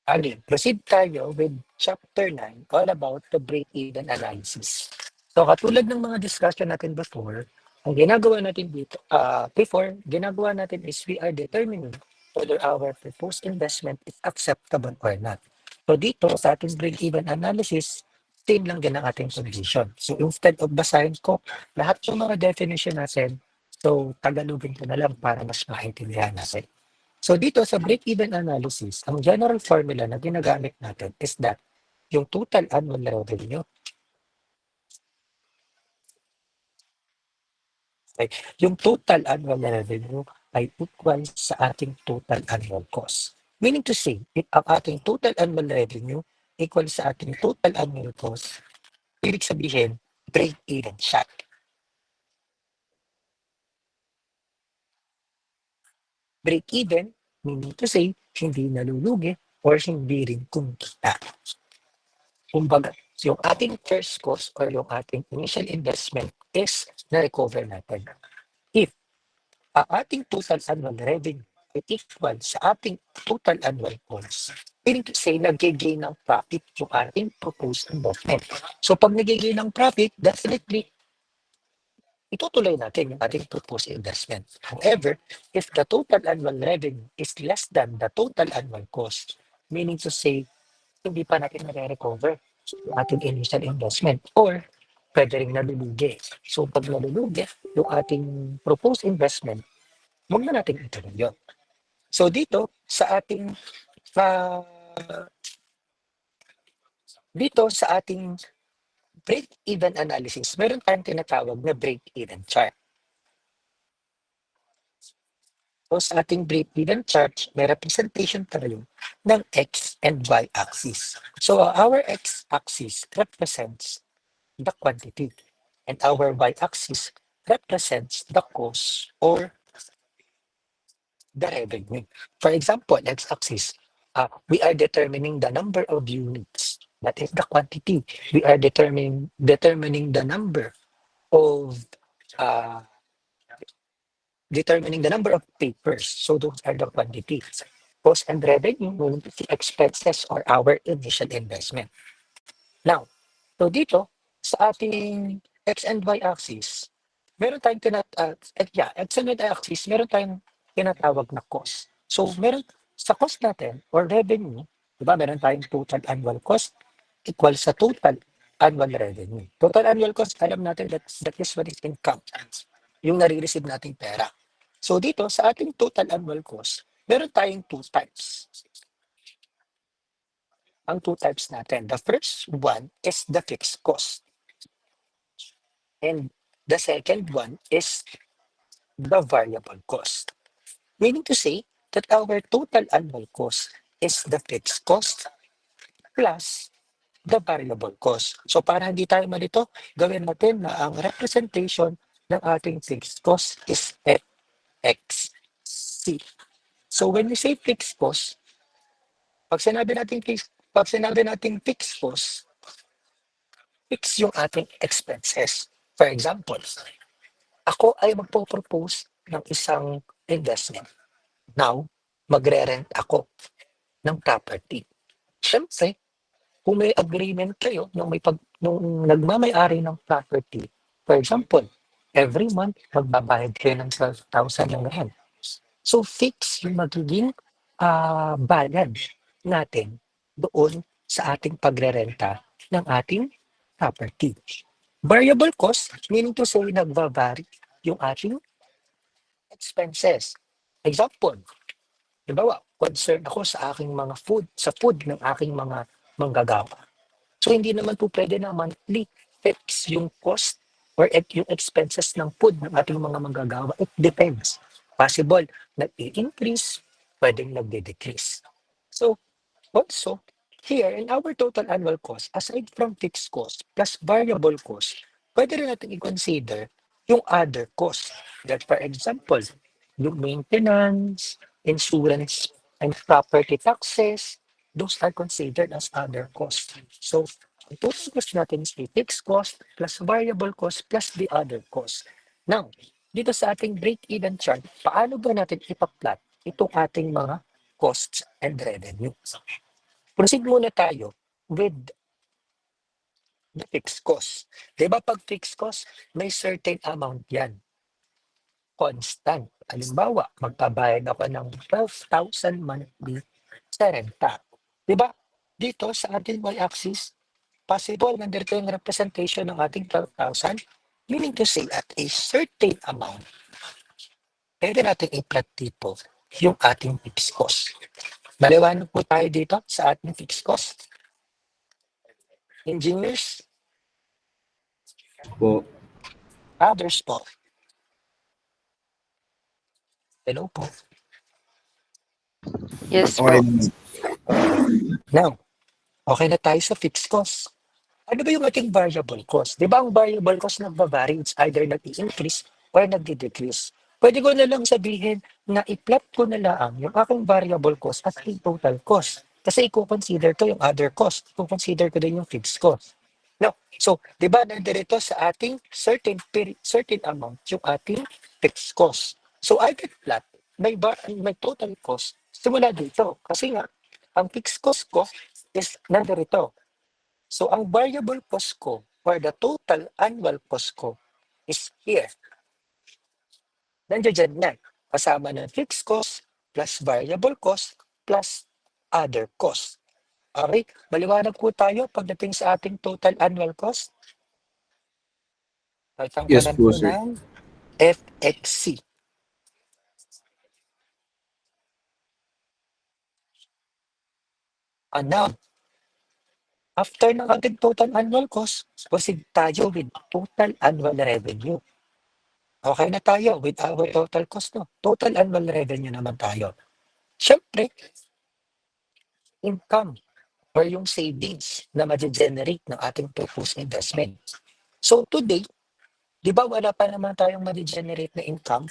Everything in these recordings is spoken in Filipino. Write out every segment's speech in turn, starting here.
Again, proceed tayo with Chapter 9, all about the break-even analysis. So katulad ng mga discussion natin before, ang ginagawa natin dito, ginagawa natin is we are determining whether our proposed investment is acceptable or not. So dito, sa ating break-even analysis, same lang din ang ating condition. So instead of basahin ko lahat ng mga definition natin, so tagalogin ko na lang para mas maintindihan natin. So dito sa break-even analysis, ang general formula na ginagamit natin is that yung total annual revenue, okay, yung total annual revenue ay equal sa ating total annual cost. Meaning to say, if ang ating total annual revenue equal sa ating total annual cost, ibig sabihin, break-even siya. Break-even, meaning to say, hindi nalulugi or hindi rin kumikita. Kumbaga, yung ating first cost or yung ating initial investment is na-recover natin. If ang ating total annual revenue ay equal sa ating total annual cost, meaning to say, nag-gain ng profit yung ating proposed investment. So pag nag-gain ng profit, definitely, itutuloy natin yung ating proposed investment. However, if the total annual revenue is less than the total annual cost, meaning to say, hindi pa natin nare-recover yung ating initial investment or pwede rin nalulugi. So pag nalulugi yung ating proposed investment, huwag na natin ituloy yun. So dito sa ating uh, dito sa ating break-even analysis, meron tayong tinatawag na break-even chart. So sa ating break-even chart, may representation tayo ng X and Y axis. So our X axis represents the quantity and our y-axis represents the cost or the revenue. For example, x-axis, we are determining the number of units. That is the quantity. We are determining the number of uh, papers. So those are the quantities. Cost and revenue will be the expenses or our initial investment. Now, so dito, sa ating X and Y axis, meron tayong X and Y axis, meron tayong tinatawag na cost. So, meron sa cost natin or revenue, di ba, meron tayong total annual cost equal sa total annual revenue. Total annual cost, alam natin that is what is income, yung nare-receive nating pera. So, dito, sa ating total annual cost, meron tayong two types. Ang two types natin. The first one is the fixed cost. And the second one is the variable cost. Meaning to say that our total annual cost is the fixed cost plus the variable cost. So para hindi tayo malito, gawin natin na ang representation ng ating fixed cost is FXC. So when we say fixed cost, pag sinabi natin fixed cost, fix yung ating expenses. For example, ako ay magpo-propose ng isang investment. Now, magre-rent ako ng property. Siyempre, kung may agreement kayo nung nagmamay-ari ng property, for example, every month, magbabayad kayo ng 12,000 ng rent. So, fix yung magiging bayad natin doon sa ating pagrerenta ng ating property. Variable cost, meaning to say, nagbavari yung ating expenses. Example, halimbawa, concern ako sa aking mga food ng aking mga manggagawa. So hindi naman po pwede na monthly fix yung cost or yung expenses ng food ng ating mga manggagawa. It depends. Possible, nag-i-increase, pwedeng nagde-decrease. So also, here in our total annual cost, aside from fixed cost plus variable cost, pwede rin natin i-consider yung other cost. That for example, yung maintenance, insurance, and property taxes, those are considered as other costs. So, ang total cost natin is the fixed cost plus variable cost plus the other cost. Now, dito sa ating break-even chart, paano ba natin ipa-plot itong ating mga costs and revenues? Proceed muna tayo with the fixed cost. Di ba pag fixed cost, may certain amount yan. Constant. Halimbawa, magbabayad ako ng 12,000 monthly sa renta. Di ba? Dito sa ating y-axis, possible nandito yung representation ng ating 12,000, meaning to say at a certain amount, pwede natin i-plot dito yung ating fixed cost. Maliwanag po tayo dito sa ating fixed cost. Engineers, Po. others po. Hello po. Yes Okay. po. Now, okay na tayo sa fixed cost. Ano ba yung ating variable cost? Di ba ang variable cost nagba-vary? It's either nag-i-increase or nag-decrease. Pwede ko na lang sabihin na i-plot ko na lang yung aking variable cost as a total cost. Kasi i-consider ko yung other cost. I-consider ko din yung fixed cost. No. So, di ba nandirito sa ating certain amount yung ating fixed cost. So, I get plot may total cost simula dito. Kasi nga, ang fixed cost ko is nandirito. So, ang variable cost ko or the total annual cost ko is here. Nandiyan dyan na. Kasama ng fixed cost plus variable cost plus other cost. Okay? Maliwanag po tayo pagdating sa ating total annual cost. Yes Tatangkalan po, po sir. ng FXC. And now, after ng ating total annual cost, proceed tayo with total annual revenue. Okay na tayo with our total cost, no? Total annual revenue naman tayo. Siyempre, income or yung savings na ma-generate ng ating proposed investment. So today, di ba wala pa naman tayong ma-generate na income?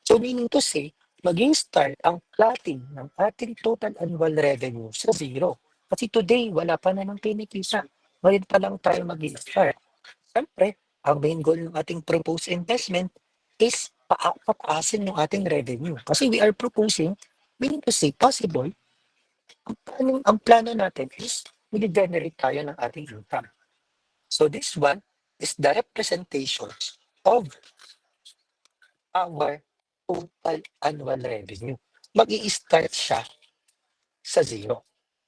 So meaning to say, maging start ang plotting ng ating total annual revenue sa zero. Kasi today, wala pa namang kinikita. Ngayon pa lang tayo mag-start. Siyempre, ang main goal ng ating proposed investment is pataasin yung ating revenue. Kasi we are proposing, meaning to say, possible, ang plano natin is mag-generate tayo ng ating income. So this one is the representation of our total annual revenue. Mag-i-start siya sa zero.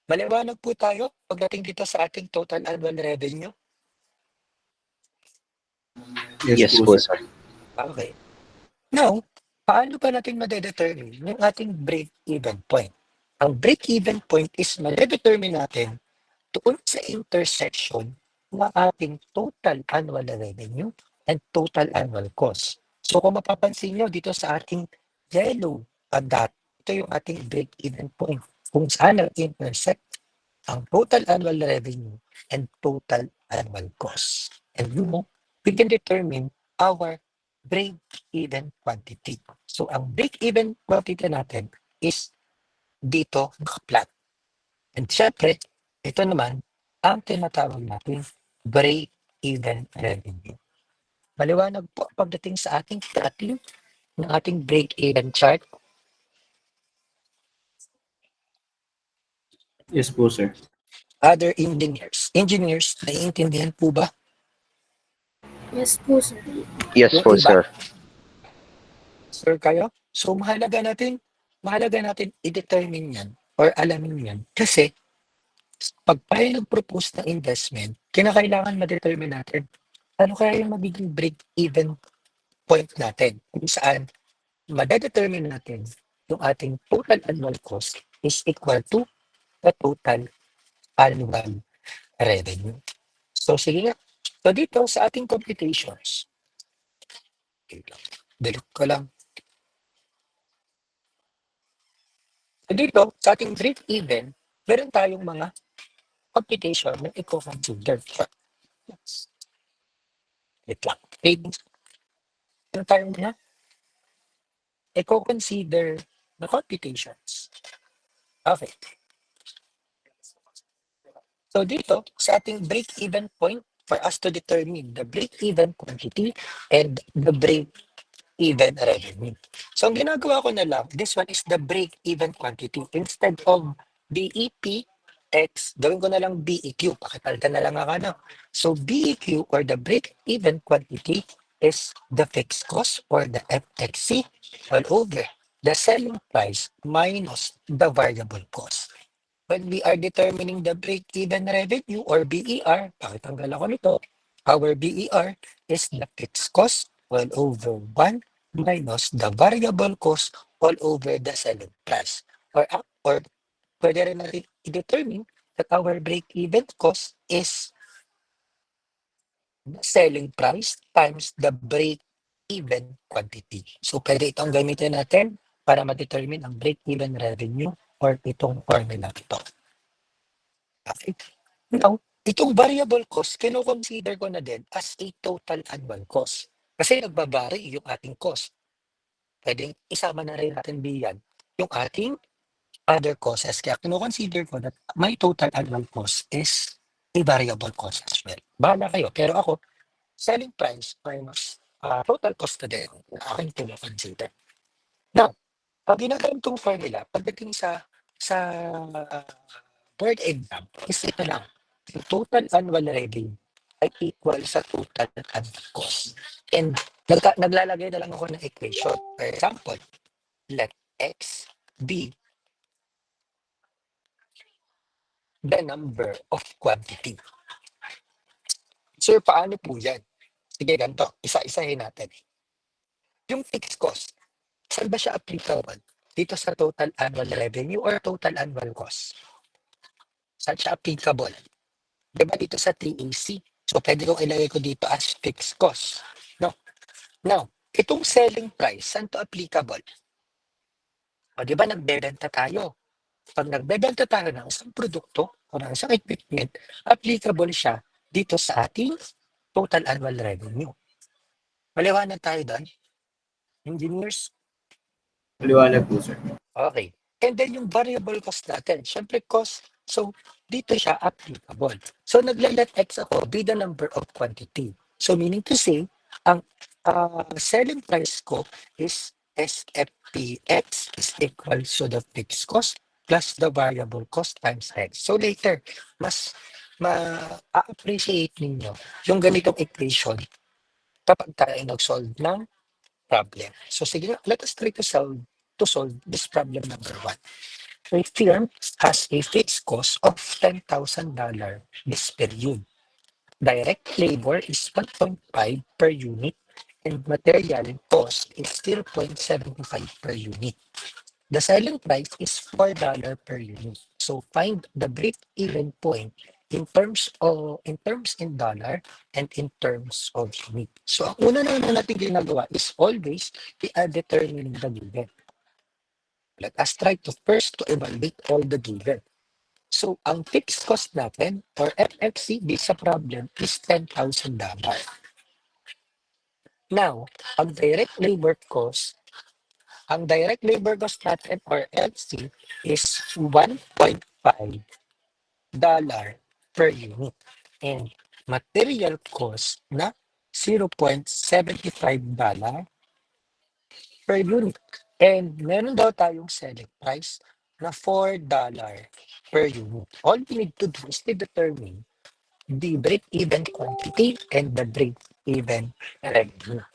Maliwanag po tayo pagdating dito sa ating total annual revenue. Yes, Yes po, po, sir. sir. Okay. Now, paano ba natin madedetermine yung ating break-even point? Ang break-even point is madedetermine natin doon sa intersection ng ating total annual revenue and total annual cost. So kung mapapansin nyo dito sa ating yellow dot, ito yung ating break-even point kung saan nag-intersect ang total annual revenue and total annual cost. And we can determine our break-even quantity. So ang break-even quantity natin is dito naka-plot. And syempre, ito naman ang tinatawag natin break-even revenue. Maliwanag po pagdating sa ating plotting ng ating break-even chart. Yes po, sir. Other engineers, naiintindihan po ba? Yes po, sir. Yes Yung po, iba, sir. sir kayo? So mahalaga natin i-determine yan or alamin yan kasi pag tayo nag-propose ng investment, kinakailangan ma-determine natin ano kaya yung magiging break-even point natin kung saan ma-determine natin yung ating total annual cost is equal to the total annual revenue. So sige nga. So dito sa ating computations, delete ko lang. So dito sa ating break-even, meron tayong mga computation na i-consider. Wait lang. Meron tayong mga i-consider na computations. Okay. So dito, sa ating break-even point, for us to determine the break-even quantity and the break-even revenue. So ang ginagawa ko na lang, this one is the break-even quantity. Instead of BEP, X, gawin ko na lang BEQ. Pakipalitan na lang ako, no? So, BEQ or the break-even quantity is the fixed cost or the FXC all over the selling price minus the variable cost. When we are determining the break-even revenue or BER, pakitanggal ako nito, our BER is the fixed cost all over 1 minus the variable cost all over the selling price. Or pwede rin natin i-determine that our break-even cost is the selling price times the break-even quantity. So, pwede itong gamitin natin para ma-determine ang break-even revenue or itong formula ito. Okay? Now, itong variable cost, kino-consider ko na din as a total annual cost. Kasi nagbabari yung ating cost. Pwedeng isama na rin natin diyan yung ating other costs. Kaya kino-consider ko that my total annual cost is a variable cost as well. Bahala kayo. Pero ako, selling price minus total cost na din na aking kino-consider. Now, pag ginagawa itong formula, pagdating sa uh, board exam, is ito lang. Yung total annual revenue ay equal sa total annual cost. And naglalagay na lang ako ng equation. For example, let X be the number of quantity. Sir, paano po yan? Sige, ganito. Isa-isahin natin. Yung fixed cost, saan ba siya applicable? Dito sa total annual revenue or total annual cost? Saan siya applicable? Diba dito sa TAC? So, pwede kong ilagay ko dito as fixed cost. No? Now, itong selling price, saan to applicable? O, diba nagbebenta tayo? Pag nagbebenta tayo ng isang produkto o ng isang equipment, applicable siya dito sa ating total annual revenue. Maliwanag tayo doon, engineers? Maliwanag po, sir. Okay. And then yung variable cost natin, syempre cost, so dito siya applicable. So nagla-let X ako be the number of quantity. So meaning to say, ang selling price ko is SFPX is equal to the fixed cost plus the variable cost times X. So later, mas ma-appreciate ninyo yung ganitong equation kapag tayo nag-solve ng problem. So sige, let us try to solve this problem number 1. A firm has a fixed cost of $10,000 this period. Direct labor is 1.5 per unit and material cost is 0.75 per unit. The selling price is $4 per unit. So find the break-even point in terms in dollar and in terms of unit. So ang una na natin ginagawa is always we are determining the given. Let us try to first to evaluate all the given. So ang fixed cost natin or FFC sa problem is $10,000. Now, ang direct labor cost natin or LC is $1.5 per unit. And material cost na $0.75 per unit. And meron daw tayong selling price na $4 per unit. All we need to do is to determine the break-even quantity and the break-even revenue.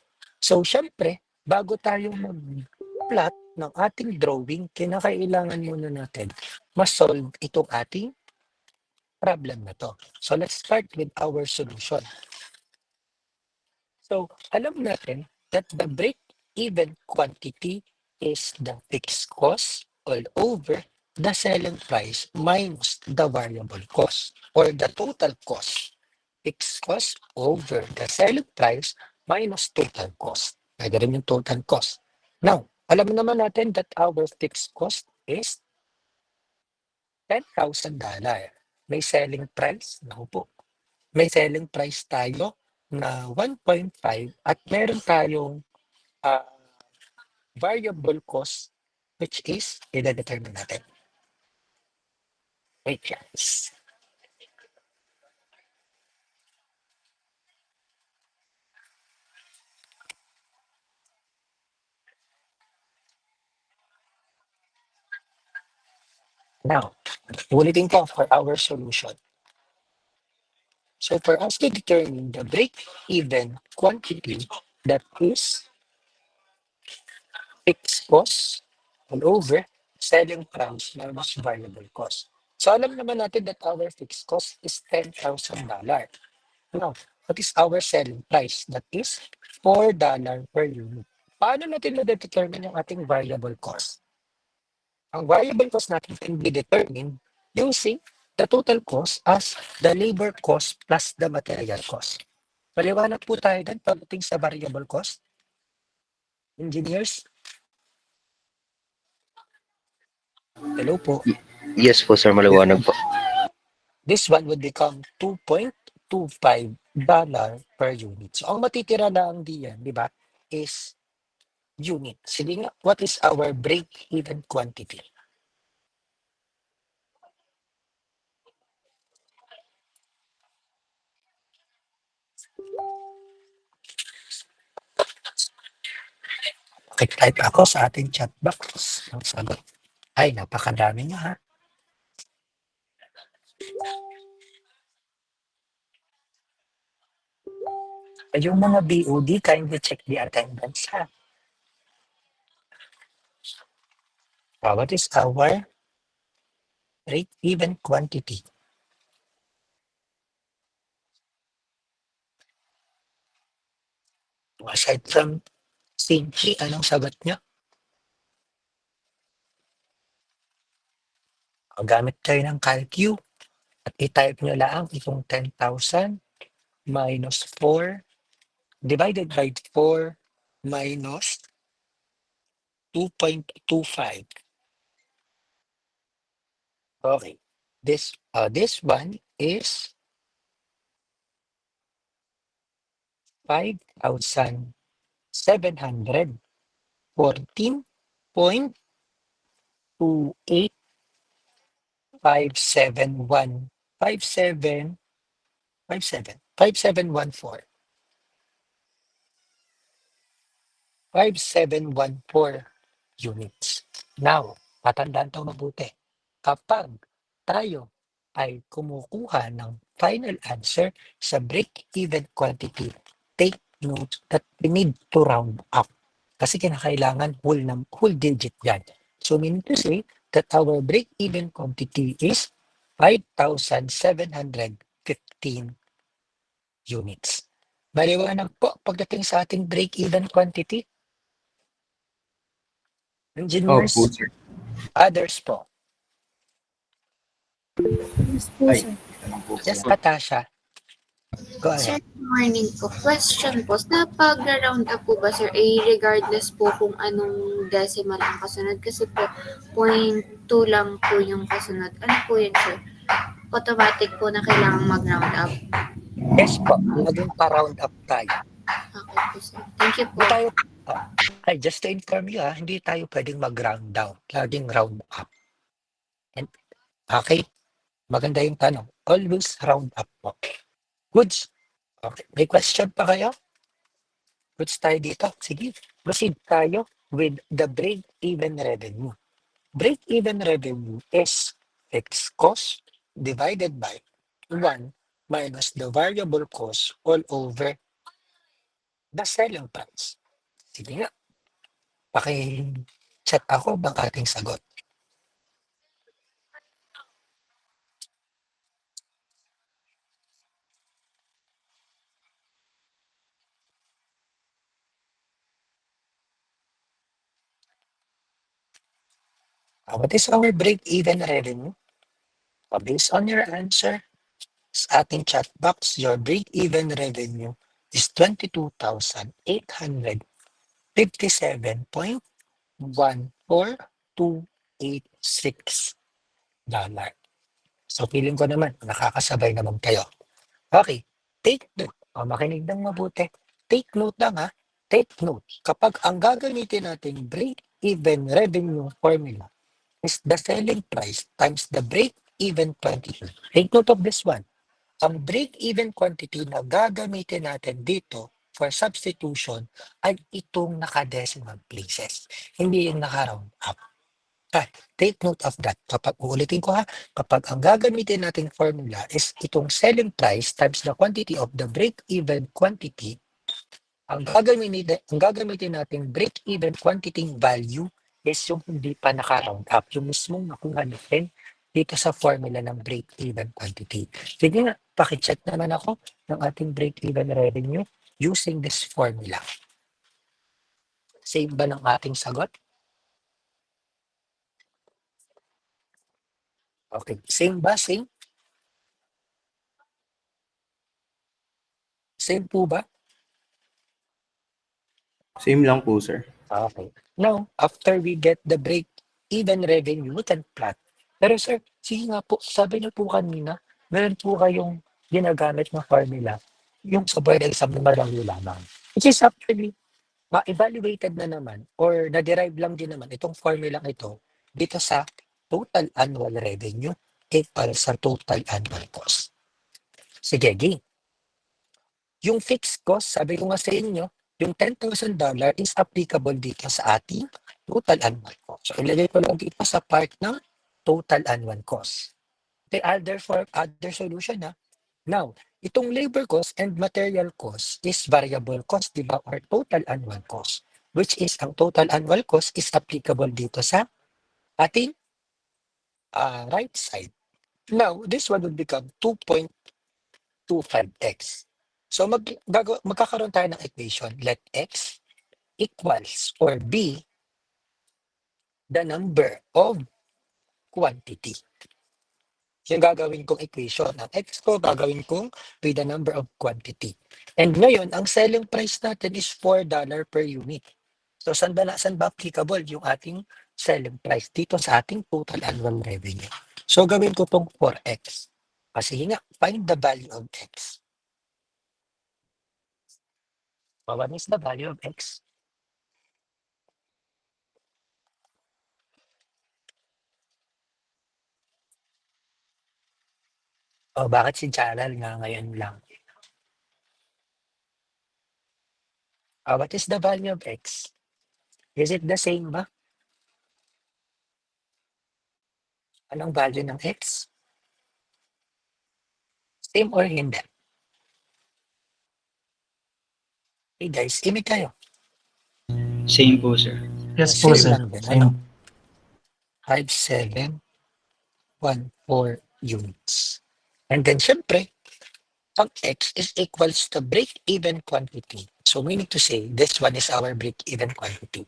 So, syempre, bago tayo mag-plot ng ating drawing, kinakailangan muna natin ma-solve itong ating problem na to. So, let's start with our solution. So, alam natin that the break-even quantity is the fixed cost all over the selling price minus the variable cost or the total cost. Fixed cost over the selling price minus total cost. Pwede rin yung total cost. Now, alam naman natin that our fixed cost is $10,000. May selling price, naku po, may selling price tayo na 1.5 at meron tayong uh, variable cost which is i-determine natin. Wait, guys. Now, Ulitin ko for our solution. So for us to determine the break-even quantity, that is fixed cost all over selling price minus variable cost. So alam naman natin that our fixed cost is $10,000. Now, what is our selling price? That is $4 per unit. Paano natin ma-determine yung ating variable cost? Ang variable cost natin can be determined using the total cost as the labor cost plus the material cost. Paliwanag po tayo din pagdating sa variable cost. Engineers, hello po. Yes po, sir. Maliwanag po. This one would become $2.25 per unit. So ang matitira lang diyan, di ba, is unit. Sige nga, what is our break-even quantity? Type ako sa ating chat box. Ang sagot ay napakadami nyo ha. Yung mga BOD, kindly check the attendance ha. What is our break-even quantity? Aside from Sinchi, anong sagot nyo? O, gamit kayo ng CalQ at i-type nyo lang itong 10,000 minus 4 divided by 4 minus 2.25. Okay. This one is 5,714. 5714 units. Now, patandaan ito mabuti. Kapag tayo ay kumukuha ng final answer sa break-even quantity, take note that we need to round up. Kasi kinakailangan whole digit yan. So meaning to say that our break-even quantity is 5,715 units. Maliwanag po pagdating sa ating break-even quantity. Engineers, Opo, sir. others po. Yes po, Ay. sir. Tanong po Yes, pala. Natasha. Go Sir, ahead. good morning po. Question po, sa pag-round up po ba, sir, regardless po kung anong decimal ang kasunod? Kasi po, 0.2 lang po yung kasunod. Ano po yun, sir? Automatic po na kailangang mag-round up. Yes po, laging pa-round up tayo. Okay po, sir. Thank you po. Hindi tayo, ay, just to inform you hindi tayo pwedeng mag-round down. Laging round up. And, okay, maganda yung tanong. Always round up po. Goods. Okay, may question pa kayo? Goods tayo dito. Sige, proceed tayo with the break-even revenue. Break-even revenue is fixed cost divided by 1 minus the variable cost all over the selling price. Sige nga, paki-check ako ng ating sagot. What is our break-even revenue? Based on your answer, sa ating chat box, your break-even revenue is 22,857.14286 dollar. So, feeling ko naman, nakakasabay naman kayo. Okay, take note. Makinig ng mabuti. Take note lang ha. Take note. Kapag ang gagamitin natin break-even revenue formula is the selling price times the break-even quantity. Take note of this one. Ang break-even quantity na gagamitin natin dito for substitution ay itong naka-decimal places. Hindi yung naka-round up. Take note of that. Kapag uulitin ko ha, kapag ang gagamitin nating formula is itong selling price times the quantity of the break-even quantity, ang gagamitin nating break-even quantity value is yung hindi pa naka-round up, yung mismong nakuha natin dito sa formula ng break-even quantity. Sige nga, pakicheck naman ako ng ating break-even revenue using this formula. Same ba ng ating sagot? Okay, same ba? Same? Same po ba? Same lang po, sir. Okay. Now, after we get the break-even revenue, we can plot. Pero sir, sige nga po, sabi niyo po kanina, meron po kayong ginagamit na formula, yung sa board exam na marami lamang. Which is actually, ma-evaluated na naman or na-derive lang din naman itong formula ito dito sa total annual revenue equal sa total annual cost. Sige, game. Yung fixed cost, sabi ko nga sa inyo, yung $10,000 is applicable dito sa ating total annual cost. So, ilagay ko lang dito sa part ng total annual cost. The other solution na. Now, itong labor cost and material cost is variable cost, di ba? Or total annual cost. Which is, ang total annual cost is applicable dito sa ating right side. Now, this one would become 2.25x. So magkakaroon tayo ng equation. Let x equals or be the number of quantity. Yung gagawin kong equation. Ang x ko, gagawin kong be the number of quantity. And ngayon, ang selling price natin is $4 per unit. So saan ba applicable yung ating selling price? Dito sa ating total annual revenue. So gawin ko tong 4x. Kasi nga, find the value of x. What is the value of x? O bakit si Charal nga ngayon lang? What is the value of x? Is it the same ba? Anong value ng x? Same or hindi? Hey guys, imig kayo. Same po, sir. Yes po, Same sir. lang din. Same. 5714 units. And then syempre, ang x is equals to break-even quantity. So we need to say this one is our break-even quantity.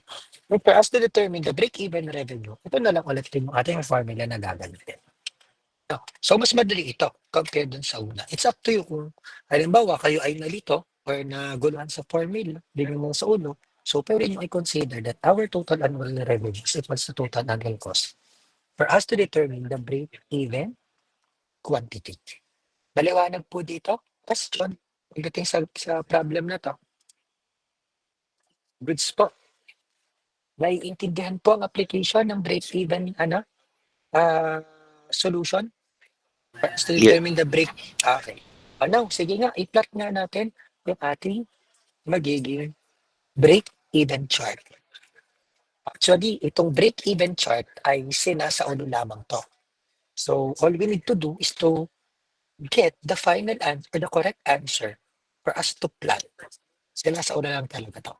And for us to determine the break-even revenue, ito na lang ulit yung ating formula na gagamitin. No. So mas madali ito compared dun sa una. It's up to you kung halimbawa kayo ay nalito or naguluhan sa formula, din mo sa ulo. So pwede nyo i-consider that our total annual revenue is equals to total annual cost for us to determine the break-even quantity. Maliwanag po dito. Question. Pagdating sa problem na to. Goods po. Naiintindihan po ang application ng break-even solution for us to determine the break. Okay. Ano, sige nga, i-plot nga natin yung ating magiging break-even chart. Actually, itong break-even chart ay sinasa ulo lamang to. So, all we need to do is to get the final answer, the correct answer for us to plot. Sinasa ulo lang talaga to.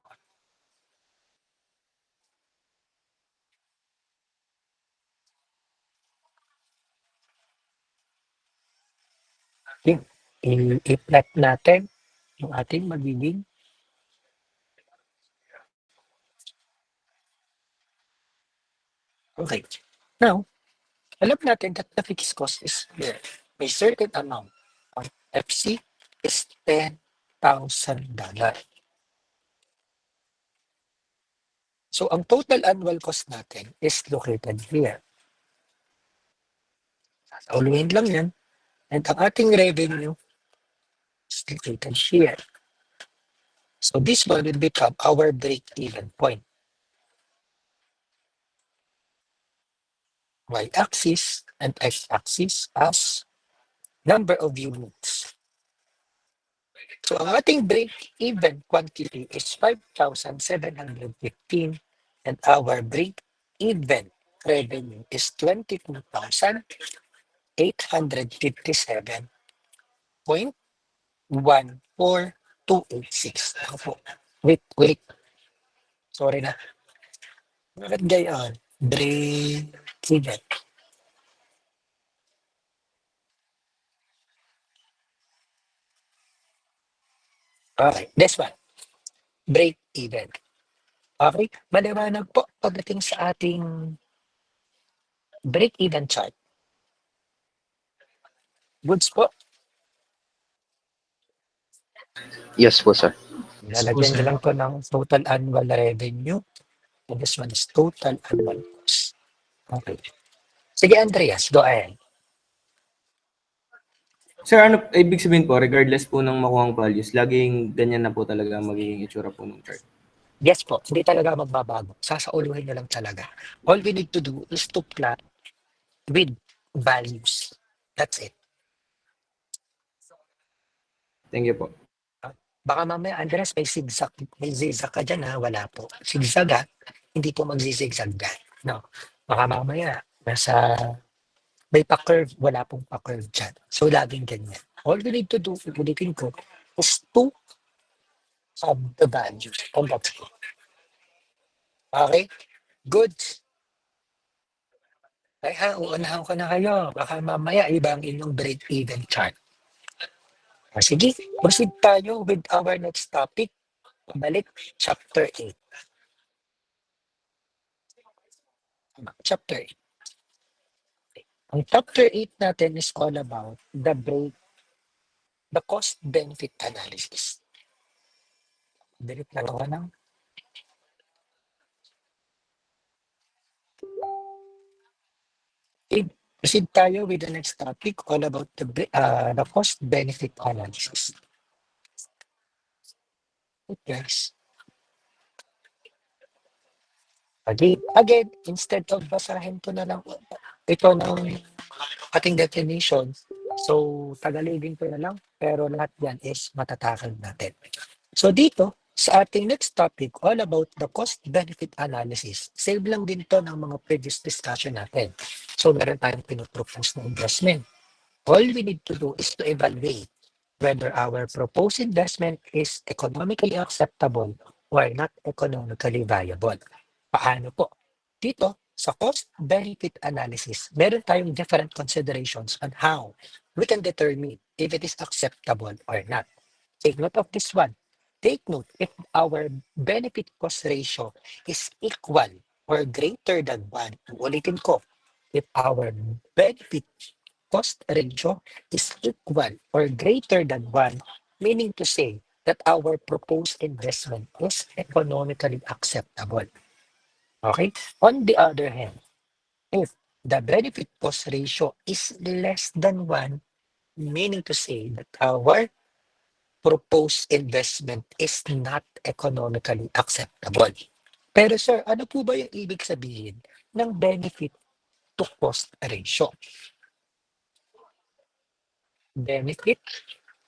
I-plot natin yung ating magiging okay. Now, alam natin that the fixed cost is here. May certain amount. Ang FC is $10,000. So, ang total annual cost natin is located here. Sasauluhin lang yan. And ang ating revenue is located here. So, this one will become our break-even point. Y-axis and x-axis as number of units. So, ang ating break-even quantity is 5,715 and our break-even revenue is 22,857.14286. Ako po. Wait. Sorry na. Bakit gayon? Break even. Okay, this one. Break even. Okay, maliwanag po pagdating sa ating break even chart. Goods po. Yes po, sir. Lalagyan sir. ko lang ko ng total annual revenue. And this one is total annual cost. Okay. Sige, Andreas, go ahead. Sir, ano ibig sabihin po, regardless po ng makuhang values, laging ganyan na po talaga ang magiging itsura po ng chart? Yes po, hindi talaga magbabago. Sasauluhin nyo lang talaga. All we need to do is to plot with values. That's it. Thank you po. Baka mamaya, Andres, may zigzag ka dyan ha. Wala po. Zigzag ha, hindi po magzizigzag ka. No. Baka mamaya, may pa-curve, wala pong pa-curve dyan. So, laging ganyan. All we need to do, ulitin ko, is to have the values. And that's it. Okay? Good. Ay ha, uunahan ko na kayo. Baka mamaya, iba ang inyong break-even chart. Sige, proceed tayo with our next topic. Balik, chapter 8. Chapter 8. Ang chapter 8 natin is all about the cost-benefit analysis. Delete na lang ng proceed tayo with the next topic all about the cost-benefit analysis. Yes. Again, instead of basahin ko na lang ito ng ating definition, so tagalogin ko na lang, pero lahat yan is matatakal natin. So dito, sa ating next topic, all about the cost-benefit analysis, save lang din to ng mga previous discussion natin. So meron tayong pinopropose na investment. All we need to do is to evaluate whether our proposed investment is economically acceptable or not economically viable. Paano po? Dito, sa cost-benefit analysis, meron tayong different considerations on how we can determine if it is acceptable or not. Take note of this one. Take note if our benefit cost ratio is equal or greater than 1. Ulitin ko, if our benefit cost ratio is equal or greater than 1, meaning to say that our proposed investment is economically acceptable. Okay? On the other hand, if the benefit cost ratio is less than 1, meaning to say that our proposed investment is not economically acceptable. Pero sir, ano po ba yung ibig sabihin ng benefit to cost ratio? Benefit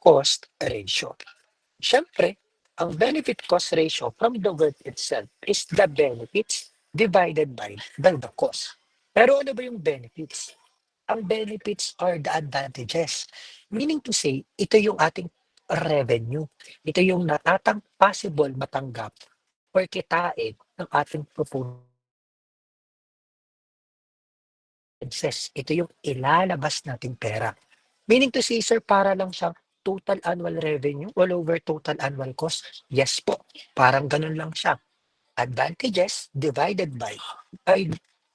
cost ratio. Siyempre, ang benefit cost ratio from the word itself is the benefits divided by the cost. Pero ano ba yung benefits? Ang benefits are the advantages. Meaning to say, ito yung ating revenue. Ito yung possible matanggap or kitain ng ating proposed. Ito yung ilalabas nating pera. Meaning to say, sir, para lang siyang total annual revenue all over total annual cost? Yes po, parang ganun lang siya. Advantages divided by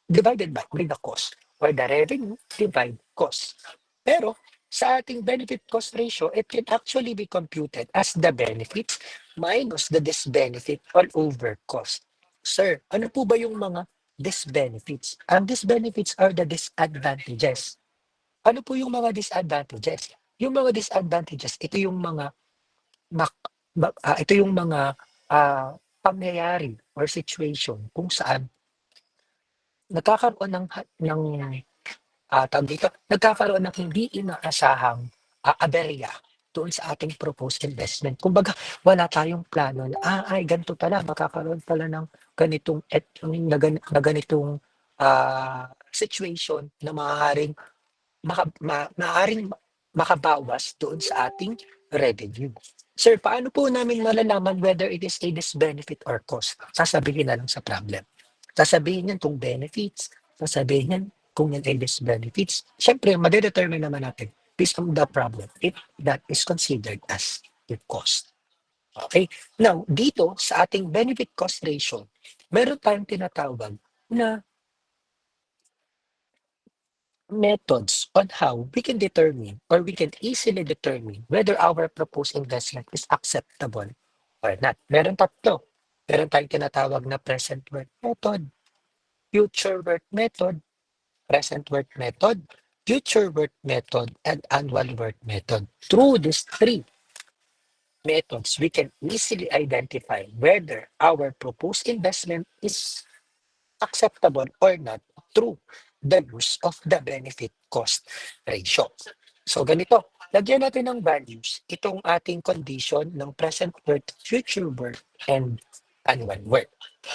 the cost or the revenue divide cost. Pero sa ating benefit cost ratio, it can actually be computed as the benefits minus the disbenefit all over cost. Sir, ano po ba yung mga disbenefits? Ang disbenefits are the disadvantages. Ano po yung mga disadvantages? Yung mga disadvantages, ito yung mga pangyayari or situation kung saan nagkakaroon nagkakaroon ng hindi inaasahang aberya doon sa ating proposed investment. Kumbaga, wala tayong plano na ganito pala, makakaroon pala ng ganitong situation na maaaring makabawas doon sa ating revenue. Sir, paano po namin malalaman whether it is a benefit or cost? Sasabihin na lang sa problem. Sasabihin yan kung benefits, sasabihin yan kung yan ay benefits. Siyempre, madedetermine naman natin based on the problem if that is considered as a cost. Okay? Now, dito sa ating benefit cost ratio, meron tayong tinatawag na methods on how we can determine or we can easily determine whether our proposed investment is acceptable or not. Meron tatlo. Meron tayong tinatawag na present worth method, future worth method, present worth method, future worth method, and annual worth method. Through these three methods, we can easily identify whether our proposed investment is acceptable or not through the use of the benefit cost ratio. So ganito, lagyan natin ng values itong ating condition ng present worth, future worth, and annual worth.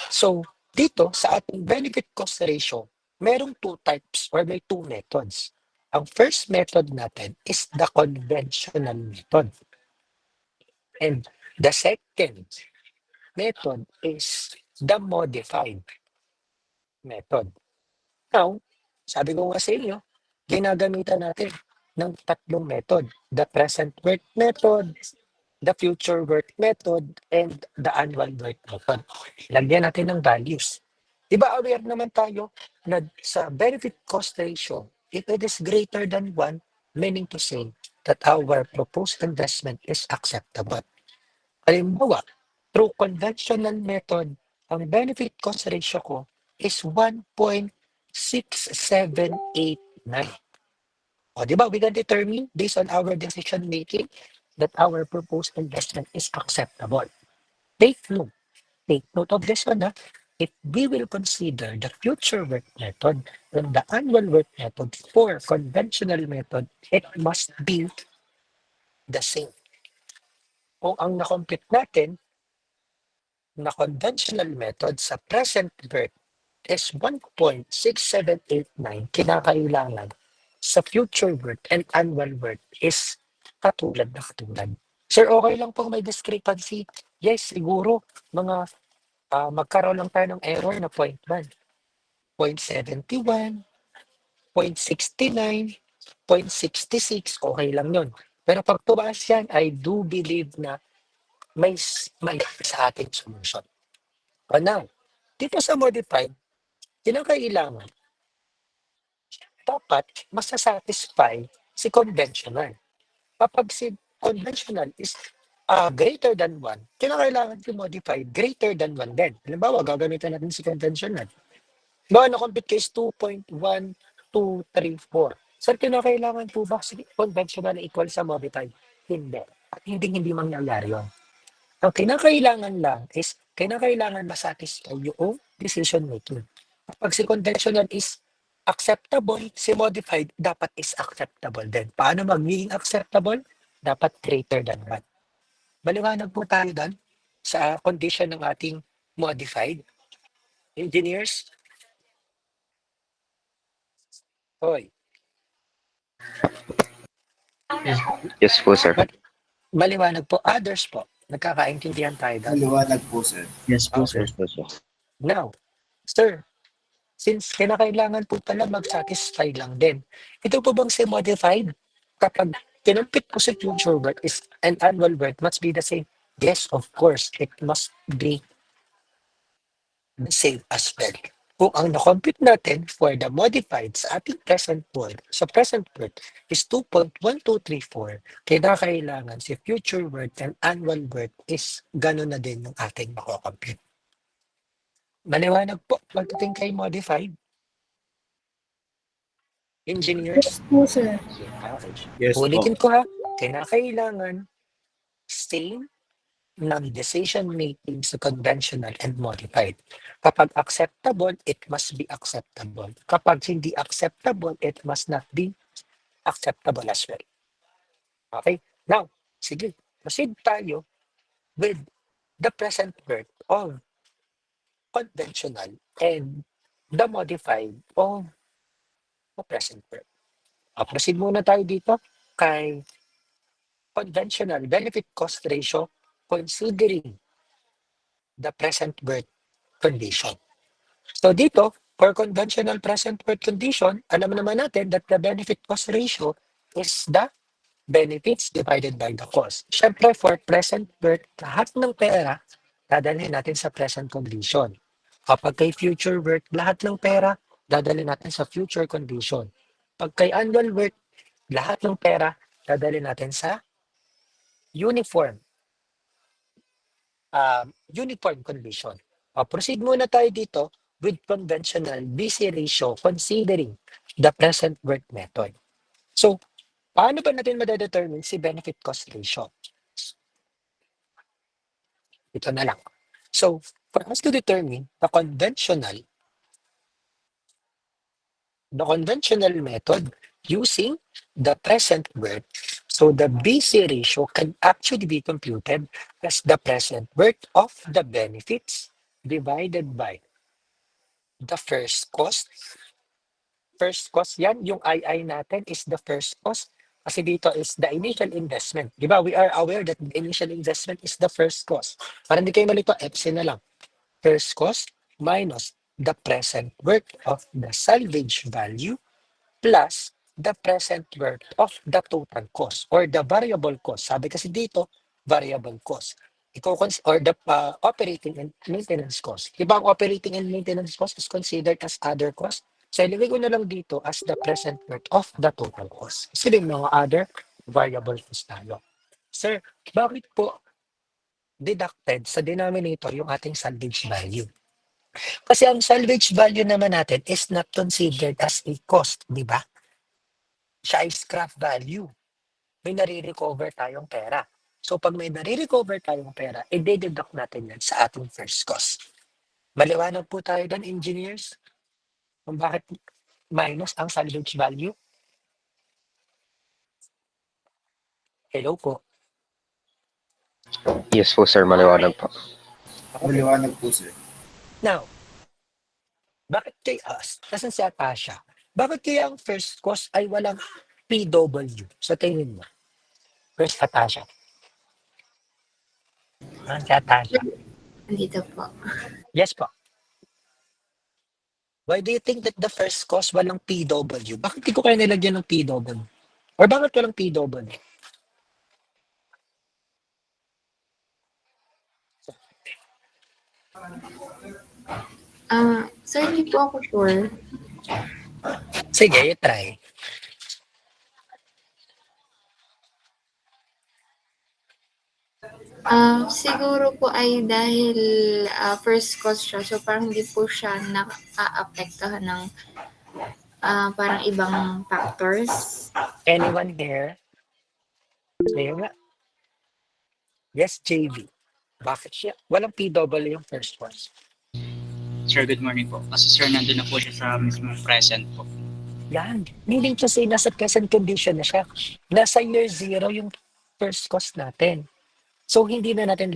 So dito sa ating benefit cost ratio, merong two types or may two methods. Ang first method natin is the conventional method. And the second method is the modified method. Now, sabi ko nga sa inyo, ginagamitan natin ng tatlong method. The present worth method, the future worth method, and the annual worth method. Lagyan natin ng values. Di ba aware naman tayo na sa benefit cost ratio, if it is greater than 1, meaning to say that our proposed investment is acceptable. Halimbawa, through conventional method, ang benefit cost ratio ko is 1.6789. O, di ba? We can determine based on our decision making that our proposed investment is acceptable. Take note. Take note of this one. If we will consider the future worth method and the annual worth method for conventional method, it must be the same. Kung ang na-compute natin na conventional method sa present worth is 1.6789, kinakailangan sa future worth and annual worth is katulad na katulad. Sir, okay lang pong may discrepancy. Yes, siguro, magkaroon lang tayo ng error na 0.1, 0.71, 0.69, 0.66, okay lang yun. Pero pag tumaas yan, I do believe na may sa ating solution. But now, dito sa modified, kinakailangan dapat masasatisfy si conventional. Kapag si conventional is greater than 1, kinakailangan si modified greater than 1 din. Halimbawa, gagamitan natin si conventional. Bawa na-compute case 2.1234. Sir, kinakailangan po ba si conventional na equal sa modified? Hindi. At hindi mangyayari yun. Ang kinakailangan lang is, kinakailangan masatisfy yung decision making. Kapag si conventional is acceptable, si modified dapat is acceptable din. Paano magiging acceptable? Dapat greater than 1. Maliwanag po tayo doon sa condition ng ating modified. Engineers? Hoy, Yes po, sir. maliwanag po. Others po. Nagkakaintindihan tayo doon. Maliwanag po, sir. Yes po, sir. Yes po, sir. Now, sir, since kinakailangan po pala mag-satisfy lang din, ito po bang si modified? Kapag kinumpit po sa future worth is an annual worth must be the same. Yes, of course, it must be the same as well. Kung ang na-compute natin for the modified sa ating present worth, sa present worth is 2.1234, kailangan si future worth and annual worth is gano'n na din yung ating mako-compute. Maliwanag po, pagdating kay modified. Engineers? Yes po, sir. Okay. Yes po. Ulitin ko ha, kinakailangan same ng decision making sa conventional and modified. Kapag acceptable, it must be acceptable. Kapag hindi acceptable, it must not be acceptable as well. Okay? Now, sige, proceed tayo with the present worth of conventional and the modified of the present verb. Proceed muna tayo dito kay conventional benefit cost ratio considering the present worth condition. So dito, for conventional present worth condition, alam naman natin that the benefit cost ratio is the benefits divided by the cost. Siyempre, for present worth, lahat ng pera, dadalhin natin sa present condition. Kapag kay future worth, lahat ng pera, dadalhin natin sa future condition. Pag kay annual worth, lahat ng pera, dadalhin natin sa uniform uniform condition. Proceed muna tayo dito with conventional BC ratio considering the present worth method. So, paano ba natin madadetermine si benefit cost ratio? Ito na lang. So, for us to determine the conventional method using the present worth, so the BC ratio can actually be computed as the present worth of the benefits divided by the first cost. First cost yan, yung II natin is the first cost. Kasi dito is the initial investment. Di ba? We are aware that the initial investment is the first cost. Para hindi kayo malito, FC na lang. First cost minus the present worth of the salvage value plus the present worth of the total cost or the variable cost. Sabi kasi dito, variable cost. Or the operating and maintenance cost. Diba ang operating and maintenance cost is considered as other cost? So, ilagay ko na lang dito as the present worth of the total cost. Kasi yung mga other variable cost tayo. Sir, bakit po deducted sa denominator yung ating salvage value? Kasi ang salvage value naman natin is not considered as a cost, di ba? Siya ay scrap value. May nare-recover tayong pera. So pag may nare-recover tayong pera, i-deduct natin yan sa ating first cost. Maliwanag po tayo doon, engineers, kung bakit minus ang salvage value. Hello po. Yes po, sir. Maliwanag po. Okay. Po, sir. Now, bakit kay us? Nasaan si Atasha? Bakit kaya ang first cost ay walang PW sa tingin mo? First, Atasha. Si Atasha. Dito po. Yes po. Why do you think that the first cost walang PW? Bakit di ko kaya nilagyan ng PW? Or bakit walang PW? Sir, hindi po ako sure. Sige, try. Siguro po ay dahil first cost siya, so parang hindi po siya naka-apektuhan ng parang ibang factors. Anyone here? Sige nga. Yes, JV. Bakit siya? Walang PW yung first cost. Sir, good morning po. Kasi sir, nandun na po siya sa mismong present po. Yan. Meaning to say, nasa present condition na siya. Nasa year zero yung first cost natin. So, hindi na natin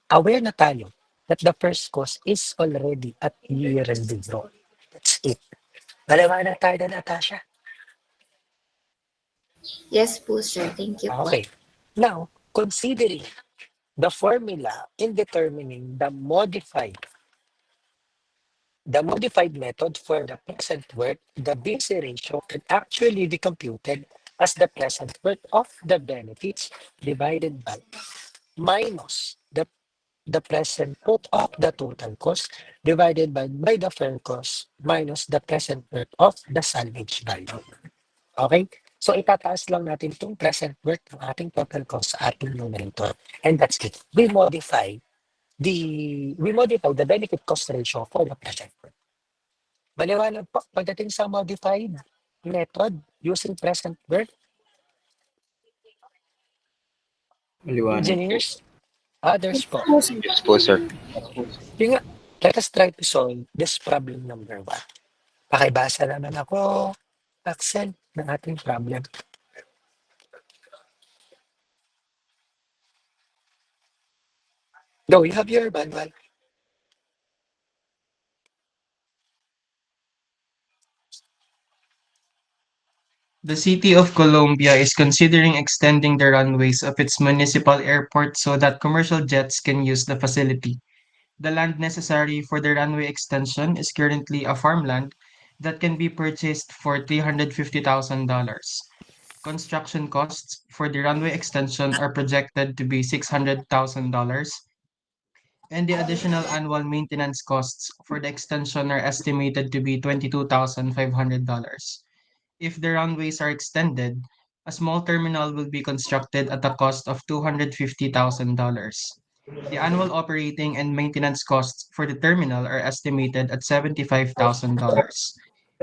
aware na tayo that the first cost is already at year zero. That's it. Maliwanag tayo na, Natasha. Yes po, sir. Thank you po. Okay. Now, considering the formula in determining the modified method for the present worth, the BC ratio can actually be computed as the present worth of the benefits divided by minus the present worth of the total cost divided by the fair cost minus the present worth of the salvage value. Okay? So itataas lang natin itong present worth ng ating total cost sa ating numerator. And that's it. We modify the benefit cost ratio for the present worth. Maliwanag po, pagdating sa modified method using present worth, Maliwanag po. engineers, others po. Po, sir. Yes po, sir. Yung nga, let us try to solve this problem number 1. Pakibasa naman ako, Axel, ng ating problem. Go, you have your manual. The City of Columbia is considering extending the runways of its municipal airport so that commercial jets can use the facility. The land necessary for the runway extension is currently a farmland that can be purchased for $350,000. Construction costs for the runway extension are projected to be $600,000, and the additional annual maintenance costs for the extension are estimated to be $22,500. If the runways are extended, a small terminal will be constructed at a cost of $250,000. The annual operating and maintenance costs for the terminal are estimated at $75,000.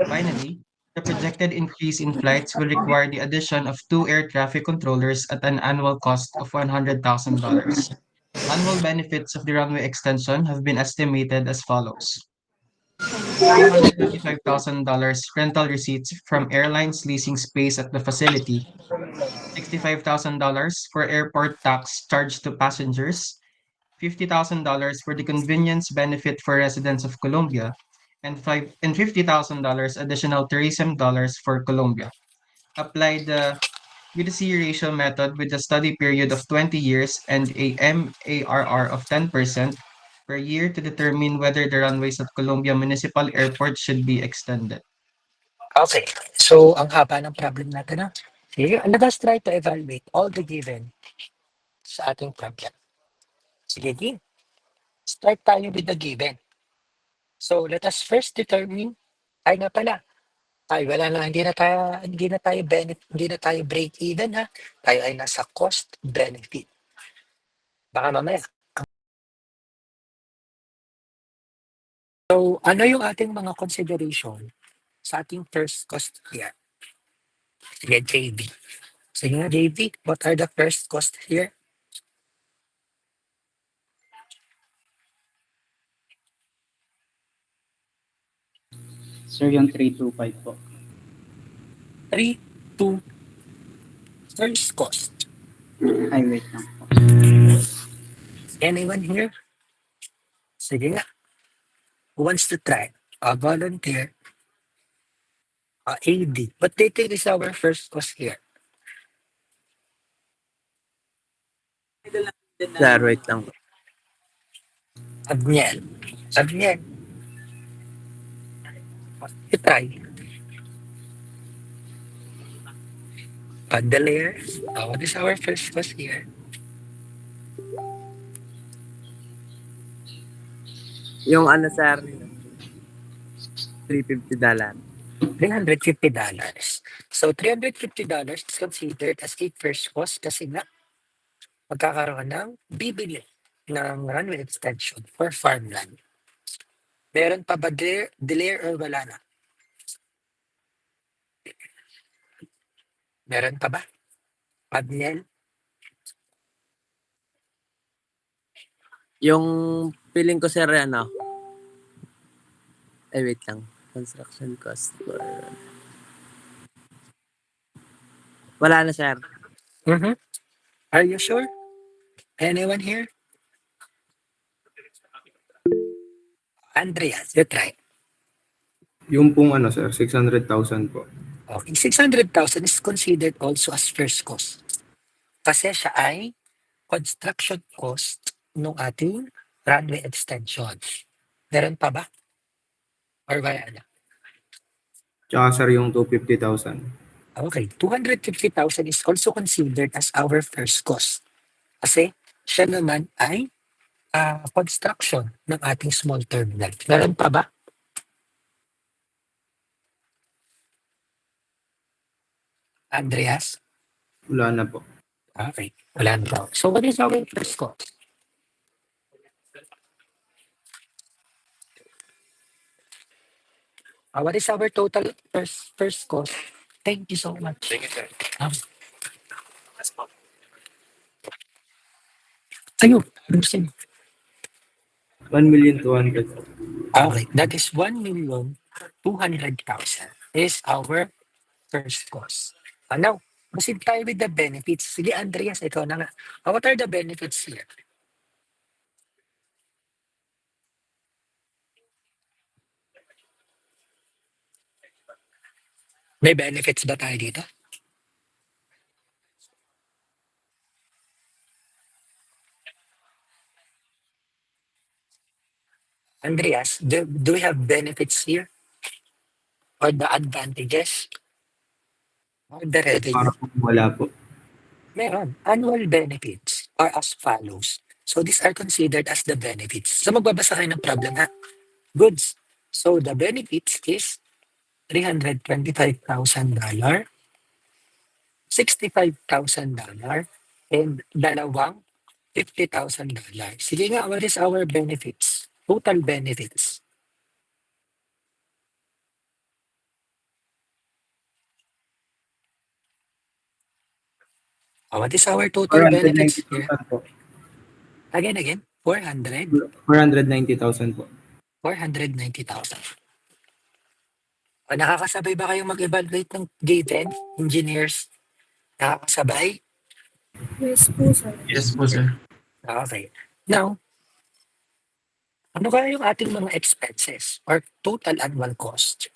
Finally, the projected increase in flights will require the addition of two air traffic controllers at an annual cost of $100,000. Annual benefits of the runway extension have been estimated as follows: $225,000 rental receipts from airlines leasing space at the facility, $65,000 for airport tax charged to passengers, $50,000 for the convenience benefit for residents of Colombia, and $50,000 additional tourism dollars for Colombia. Apply the UTC ratio method with a study period of 20 years and a MARR of 10% per year to determine whether the runways of Columbia Municipal Airport should be extended. Okay, so ang haba ng problem natin, ha? Sige, let us try to evaluate all the given sa ating problem. Sige, Dean. Start tayo with the given. So, let us first determine, ay nga pala, ay wala na, hindi na tayo break even, ha? Tayo ay nasa cost benefit. Baka mamaya. So, ano yung ating mga consideration sa ating first cost here? Sige, JB. Sige nga, JB, what are the first cost here? Sir, yung 325 po. 3, 2, first cost. Ay, wait lang po. Anyone here? Sige nga. Who wants to try? A volunteer. AD. What they think is our first cost here? Sir, wait lang. Adniel. Adniel. You try. Padalier. What is our first cost here? Yung ano, sir, $350. $350. So, $350 is considered as a first cost kasi nga magkakaroon ng bibili ng runway extension for farmland. Meron pa ba delay or wala na? Meron pa ba? Adniel? Yung feeling ko, sir, ano? Ay, wait lang. Construction cost for... Wala na, sir. Mm-hmm. Are you sure? Anyone here? Andreas, you try. Yung pong ano, sir, 600,000 po. Okay, 600,000 is considered also as first cost. Kasi siya ay construction cost ng ating runway extension. Meron pa ba? Or wala na? Tsaka, sir, yung 250,000. Okay, 250,000 is also considered as our first cost. Kasi siya naman ay construction ng ating small terminal. Meron pa ba? Andreas? Wala na po. Okay, wala na daw. So what is our first cost? What is our total first cost? Thank you so much. Thank you, sir. Ayun, Lucy. 1,200,000. Okay, that is 1,200,000 is our first cost. Now, proceed tayo with the benefits. Sige, Andreas, ikaw na nga. What are the benefits here? May benefits ba tayo dito? Andreas, do we have benefits here? Or the advantages? Or the revenue? Para po wala po. Meron. Annual benefits are as follows. So these are considered as the benefits. So magbabasa kayo ng problem ha. Goods. So the benefits is $325,000, $65,000, and dalawang $50,000. Sige nga, what is our benefits? Total benefits. What is our total benefits here? 490,000 po. Again, 400, 490,000 po. 490,000. O, nakakasabay ba kayong mag-evaluate ng given, engineers? Nakakasabay? Yes po, sir. Yes po, sir. Okay. Now, ano kaya yung ating mga expenses or total annual cost?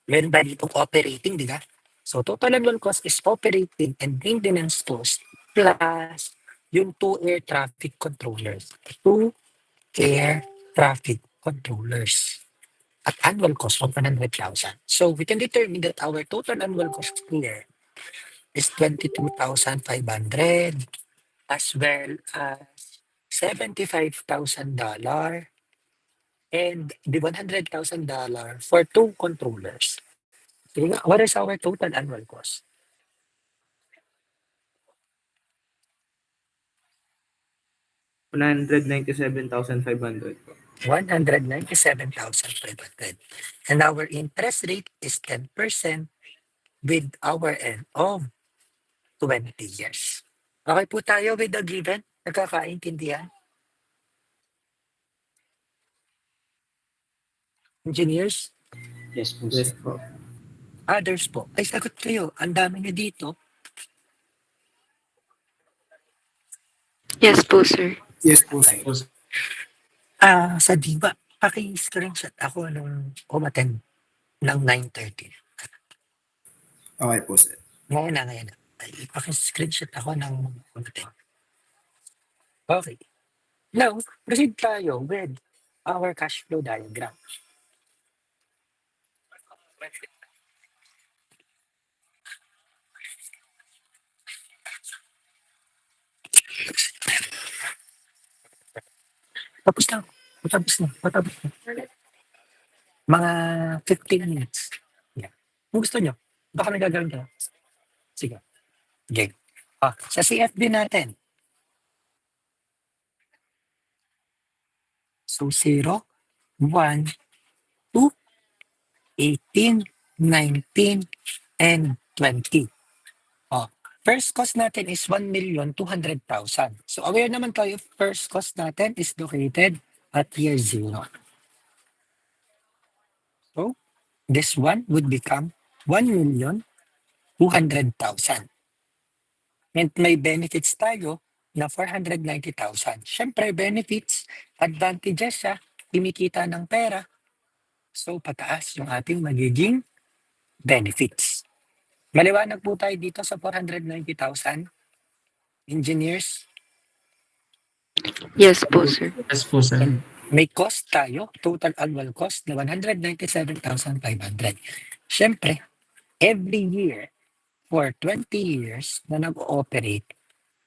Meron ba ditong operating, di ba? So, total annual cost is operating and maintenance cost plus yung 2 air traffic controllers. 2 air traffic controllers at annual cost of 100,000. So, we can determine that our total annual cost here is 22,500 as well as $75,000 and the $100,000 for 2 controllers. So, what is our total annual cost? $197,500 po. 197,500. And our interest rate is 10% with our end of 20 years. Okay po tayo with the given? Nagkakaintindihan? Engineers? Yes po, Yes sir. po. Others po. Ay, sagot kayo. Ang dami nyo dito. Yes po, sir. Yes po. Okay. Sa Diba, paki-screenshot ako nung umattend ng 9:30. Okay po, sir. Ngayon na. Ay, paki-screenshot ako ng umattend. Okay. Now, proceed tayo with our cash flow diagram. Tapos na. Mga 15 minutes. Yeah. Kung gusto nyo, baka may gagawin ka. Sige. Game. Sa CFD natin. So 0, 1, 2, 18, 19, and 20. First cost natin is 1,200,000. So aware naman tayo, first cost natin is located at year 0. So this one would become 1,200,000. And may benefits tayo na 490,000. Siyempre, benefits, advantages siya, kumikita ng pera. So, pataas yung ating magiging benefits. Maliwanag po tayo dito sa 490,000. Engineers, Yes po, sir. Yes po, sir. may cost tayo, total annual cost na 197,500. Siyempre, every year, for 20 years na nag-ooperate,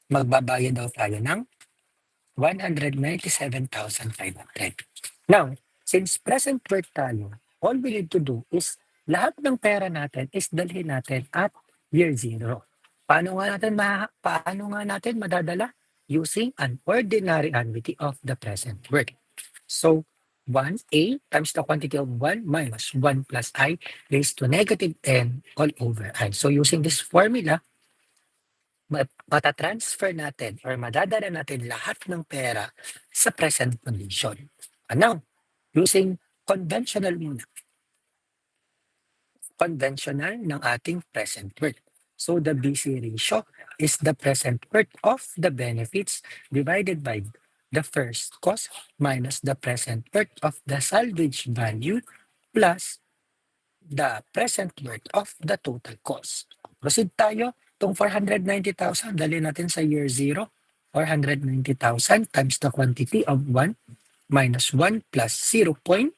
magbabayad daw tayo ng 197,500. Now, since present worth tayo, all we need to do is lahat ng pera natin is dalhin natin at year 0. Paano nga natin madadala? Using an ordinary annuity of the present worth. So, 1a times the quantity of 1 minus 1 plus I raised to negative n all over I. So, using this formula, matatransfer natin or madadala natin lahat ng pera sa present condition. And now, using conventional ng ating present worth. So the BC ratio is the present worth of the benefits divided by the first cost minus the present worth of the salvage value plus the present worth of the total cost. Proceed tayo. Itong 490,000, dali natin sa year 0. 490,000 times the quantity of 1 minus 1 plus 0.10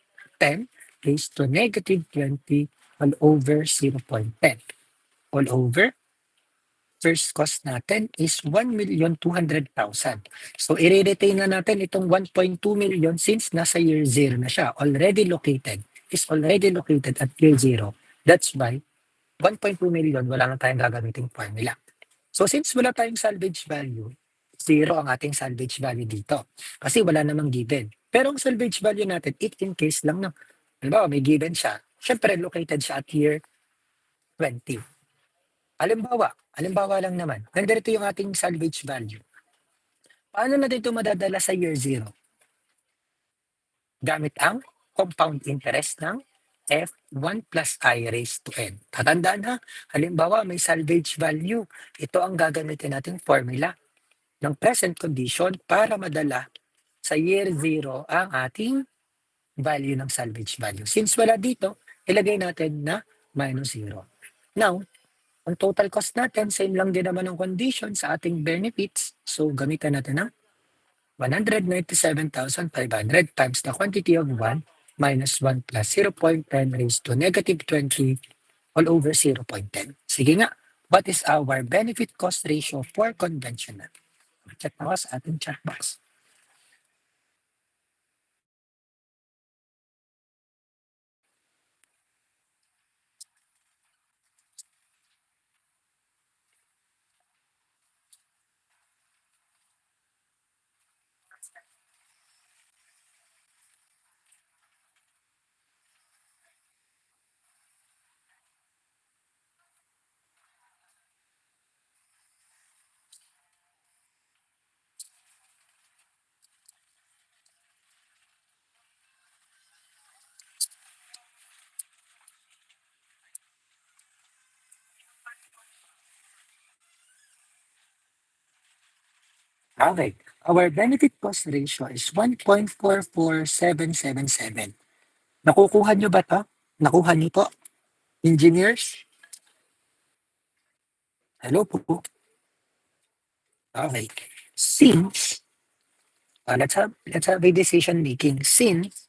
raised to negative 20 all over 0.10. All over, first cost natin is 1,200,000. So, i-retain na natin itong 1.2 million since nasa year 0 na siya. Is already located at year 0. That's why 1.2 million, wala na tayong gagamiting formula. So, since wala tayong salvage value, 0 ang ating salvage value dito. Kasi wala namang given. Pero ang salvage value natin, if in case lang na, halimbawa may given siya, syempre located siya at year 20. Halimbawa lang naman, nandito yung ating salvage value. Paano natin ito madadala sa year 0? Gamit ang compound interest ng F1 plus I raised to N. Tatandaan ha, halimbawa may salvage value. Ito ang gagamitin nating formula ng present condition para madala sa year 0 ang ating value ng salvage value. Since wala dito, ilagay natin na minus 0. Now, ang total cost natin, same lang din naman ang condition sa ating benefits. So, gamitan natin ng 197,500 times the quantity of 1 minus 1 plus 0.10 raised to negative 20 all over 0.10. Sige nga, what is our benefit cost ratio for conventional? Check mo sa ating chat box. Okay. Our benefit cost ratio is 1.44777. Nakukuha nyo ba to? Nakuha nyo po? Engineers? Hello po. Okay. Since, let's have a decision making. Since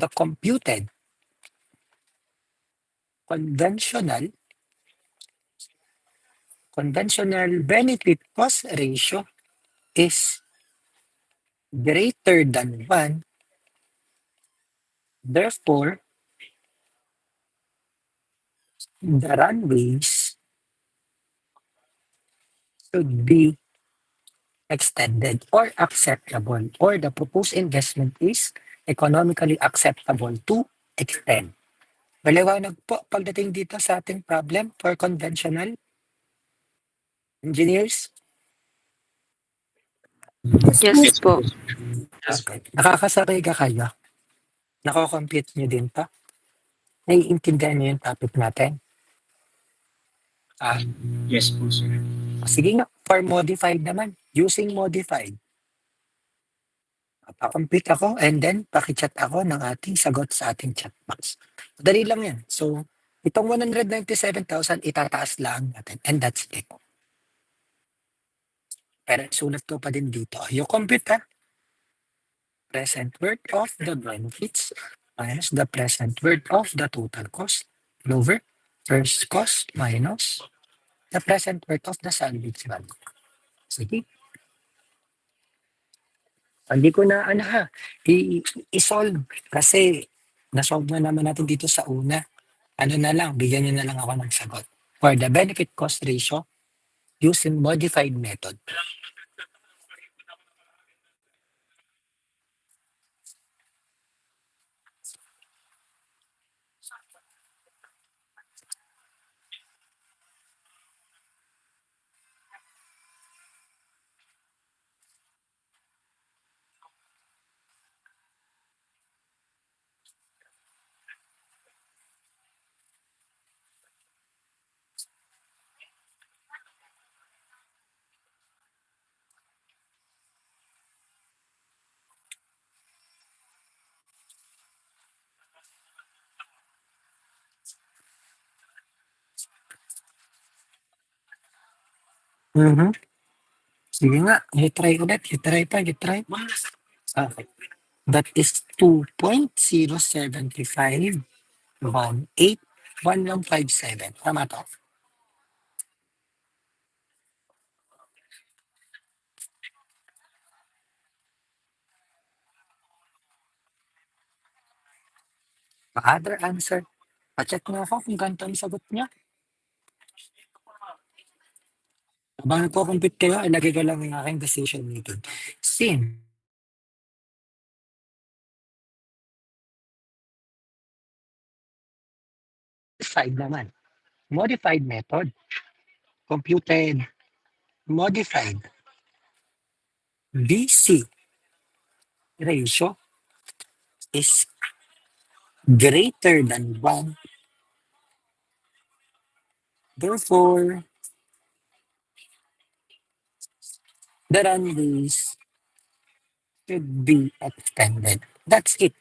the computed conventional benefit cost ratio is greater than 1, therefore, the runways should be extended or acceptable, or the proposed investment is economically acceptable to extend. Maliwanag po pagdating dito sa ating problem for conventional engineers. Yes po. Okay. Nakakasabay ka kayo? Nako-compute nyo din pa? Naiintindihan nyo yung topic natin? Yes po, sir. Sige nga, for modified naman. Using modified. Pakompute ako and then pakichat ako ng ating sagot sa ating chat box. Dali lang yan. So, itong 197,000 itataas lang natin and that's it. Pero sulat ko pa din dito. Yung compute ha, present worth of the benefits minus the present worth of the total cost over first cost minus the present worth of the salvage value. Sige. Hindi ko na i-solve kasi na-solve na naman natin dito sa una. Ano na lang, bigyan nyo na lang ako ng sagot. For the benefit cost ratio using modified method. Mhm. Sige nga, i-try ulit. I-try pa, i-try. Okay. That is 2.075181157. Tama to. Other answer. Pa-check mo ako kung ganito ang sagot niya. Habang nagko-compute kayo, ilagay ko lang yung aking decision making. Sin. Modified naman. Modified method. Computed. Modified. BC ratio is greater than 1. Therefore, the runways should be extended. That's it.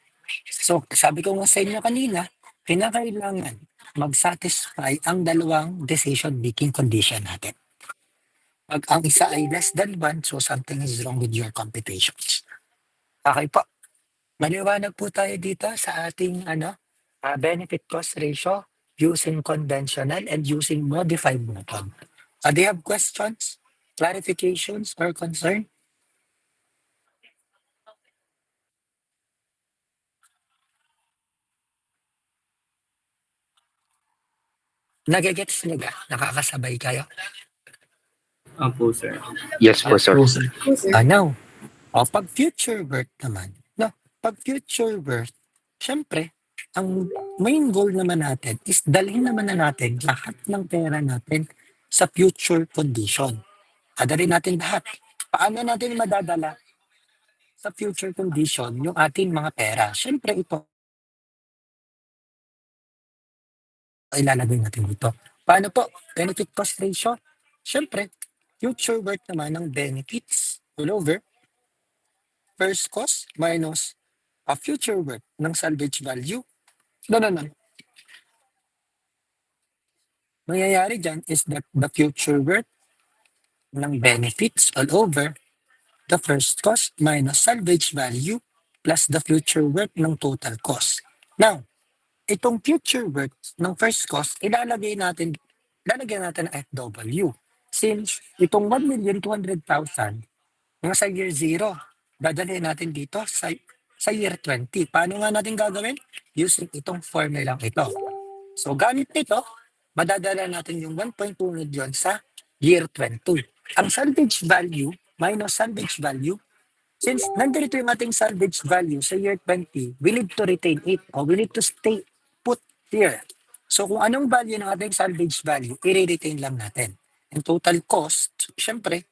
So, sabi ko nga sa inyo kanina, kinakailangan mag-satisfy ang dalawang decision-making condition natin. Pag ang isa ay less than 1, so something is wrong with your computations. Okay po. Maliwanag po tayo dito sa ating benefit cost ratio using conventional and using modified method. Do you have questions, clarifications, or concern? Nagigets niyo ba? Nakakasabay kayo? Opo, sir. Yes po, sir. Po, sir. Po, sir. Ano? O pag future birth naman, no? Pag future birth, syempre, ang main goal naman natin is dalhin naman na natin lahat ng pera natin sa future condition. Adalhin natin lahat. Paano natin madadala sa future condition yung ating mga pera? Syempre, ito ilalagay natin dito. Paano po? Benefit cost ratio? Syempre, future worth naman ng benefits all over first cost minus a future worth ng salvage value. No. Mangyayari dyan is that the future worth ng benefits all over the first cost minus salvage value plus the future worth ng total cost. Now, itong future worth ng first cost, lalagyan natin ang FW. Since itong 1,200,000, nasa year 0, dadalhin natin dito sa year 20. Paano nga natin gagawin? Using itong formula ito. So, gamit nito, madadala natin yung 1.2 million sa year 20. Ang salvage value minus salvage value, since nandito yung ating salvage value sa year 20, we need to retain it or we need to stay put here. So kung anong value ng ating salvage value, i-retain lang natin. And total cost, syempre,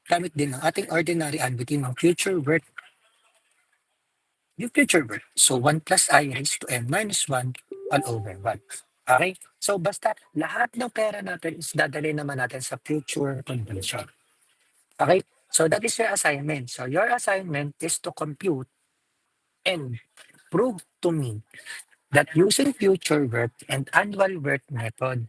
gamit din ng ating ordinary annuity ng future worth. Yung future worth. So 1 plus I raised to n minus 1 all over 1. Okay? So basta lahat ng pera natin is dadali naman natin sa future condition. Okay? So that is your assignment. So your assignment is to compute and prove to me that using future worth and annual worth method,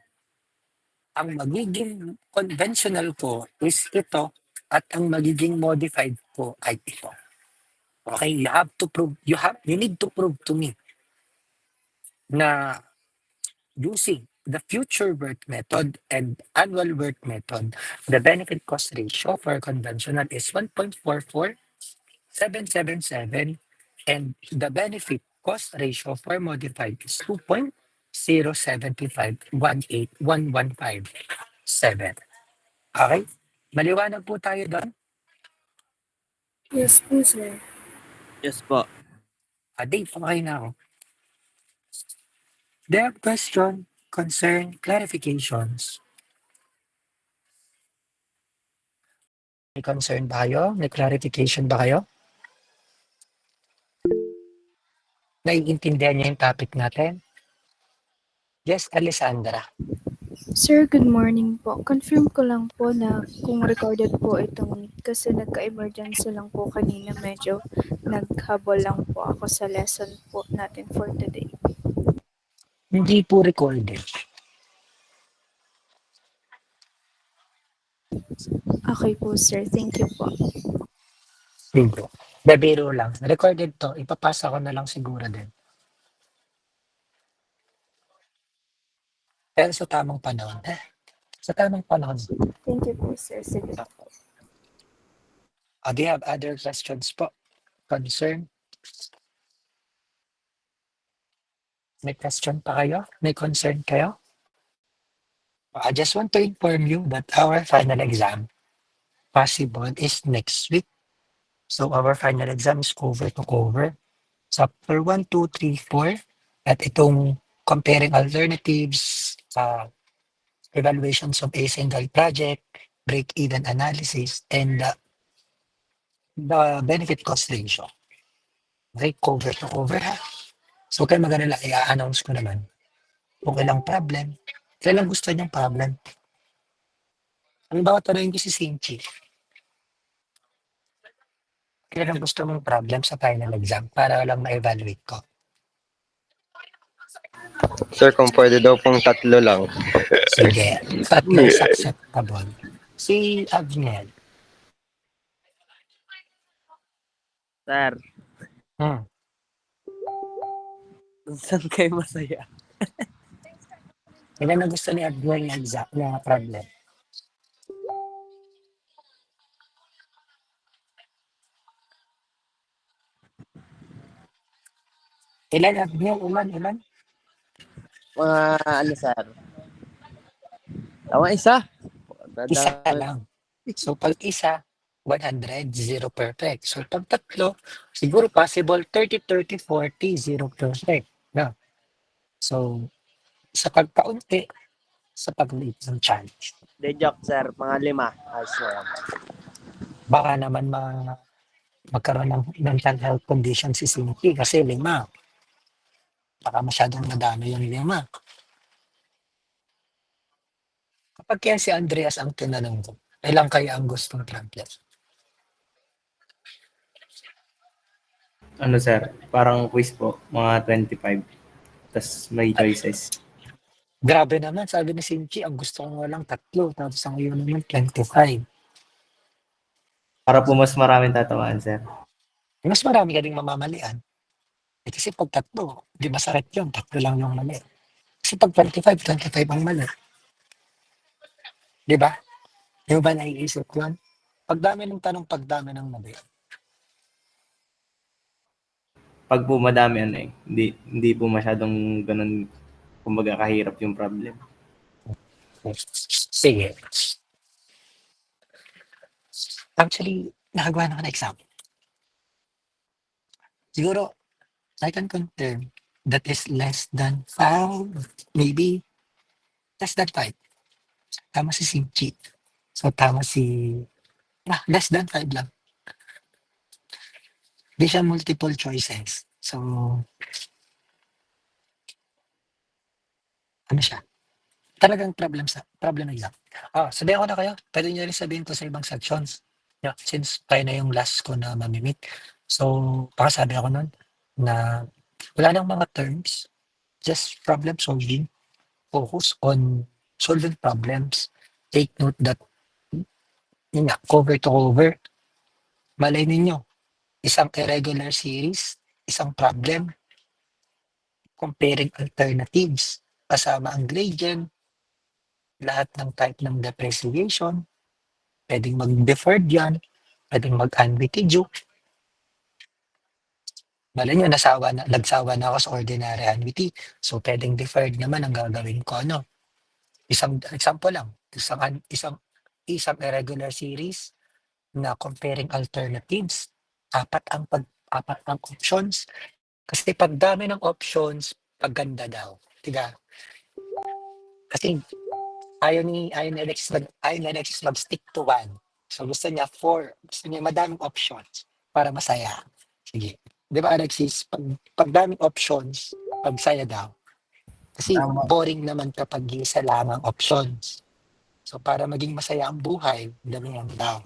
ang magiging conventional ko is ito at ang magiging modified ko ay ito. Okay? You need to prove to me na using the future worth method and annual worth method, the benefit cost ratio for conventional is 1.44777 and the benefit cost ratio for modified is 2.075181157. Okay? Maliwanag po tayo doon. Yes po, sir. Yes po. Dave, okay na ako. Do you have question, concern, clarifications? May concern ba kayo? May clarification ba kayo? Naiintindihan niyo yung topic natin? Yes, Alessandra. Sir, good morning po. Confirm ko lang po na kung recorded po itong kasi nagka-emergency lang po kanina, medyo naghabol lang po ako sa lesson po natin for today. Hindi po recorded. Okay po, sir. Thank you po. Sige. Bebiro lang. Recorded to. Ipapasa ko na lang siguro din. Pero sa tamang panahon. Sa tamang panahon. Thank you po, sir. Sige po. Do you have other questions po? Concern? May question pa kayo? May concern kayo? I just want to inform you that our final exam possible is next week. So our final exam is cover to cover. Chapter 1, 2, 3, 4. At itong comparing alternatives, evaluations of a single project, break-even analysis, and the benefit cost ratio. Okay, cover to cover ha. So kayo mag-alala, i-announce ko naman kung ilang problem, kailang gusto niyang problem. Ang bawat tanongin ko si Sinchi, kailan gusto mong problem sa final exam para lang ma-evaluate ko. Sir, kung pwede daw pong 3 lang. Sige, tatlo is acceptable. Si Agniel. Sir, Hmm. saan kayo masaya? Ilan na gusto ni Agniel na exact na problem? Ilan Agniel? Ilan? Mga ano, sir? Tama, isa. Isa lang. So pag isa, 100, 0 perfect. So pag tatlo, siguro possible 30, 30, 40, 0 perfect. No? So sa pagkaunti, sa pagliit ng challenge. De joke, sir. Mga 5. Ayos na yan. Baka naman magkaroon ng mental health condition si Sinti kasi 5. Baka masyadong madami yung 5. Kapag kaya si Andreas ang tinanong ko, ilang kaya ang gustong problem? Ano sir, parang quiz po, mga 25. Tapos may choices. Grabe naman, sabi ni Sinchi, ang gusto ko nga lang 3, tapos ang iyo naman 25. Para po mas maraming tatamaan sir. Mas marami ka ding mamamalian. Kasi pag 3, di masakit yun, 3 lang yung mali. Kasi pag 25 ang mali. Di ba? Di mo ba naiisip yun? Pagdami ng tanong, pagdami ng mali. Pag po madami hindi po masyadong ganun, kumbaga kahirap yung problem. Sige. Actually, nakagawa na ako ng exam. Siguro, I can confirm that is less than 5, maybe less than 5. Tama si Sinchi. So, tama si... less than 5 lang. Hindi siya multiple choices. So, ano siya? Talagang problem exam. Sabihin ko na kayo. Pwede nyo rin sabihin ko sa ibang sections. Yeah, since kayo na yung last ko na mamimit. So, sabi ako nun na wala nang mga terms. Just problem solving. Focus on solving problems. Take note that yun nga, cover to cover. Malay ninyo, isang irregular series, isang problem, comparing alternatives, kasama ang gradient, lahat ng type ng depreciation, pwedeng mag-deferred yan, pwedeng mag-unwitted. Malay nyo, nagsawa na ako sa ordinary annuity. So, pwedeng deferred naman ang gagawin ko. Isang example lang, isang irregular series na comparing alternatives. Apat ang options. Kasi pag dami ng options, pagganda daw. Diba? Kasi ayaw ni Alexis mag-stick to one. So gusto niya 4. Gusto niya madaming options para masaya. Sige. Di ba Alexis? Pag daming options, pagsaya daw. Kasi boring naman kapag isa lang ang options. So para maging masaya ang buhay, damihan daw.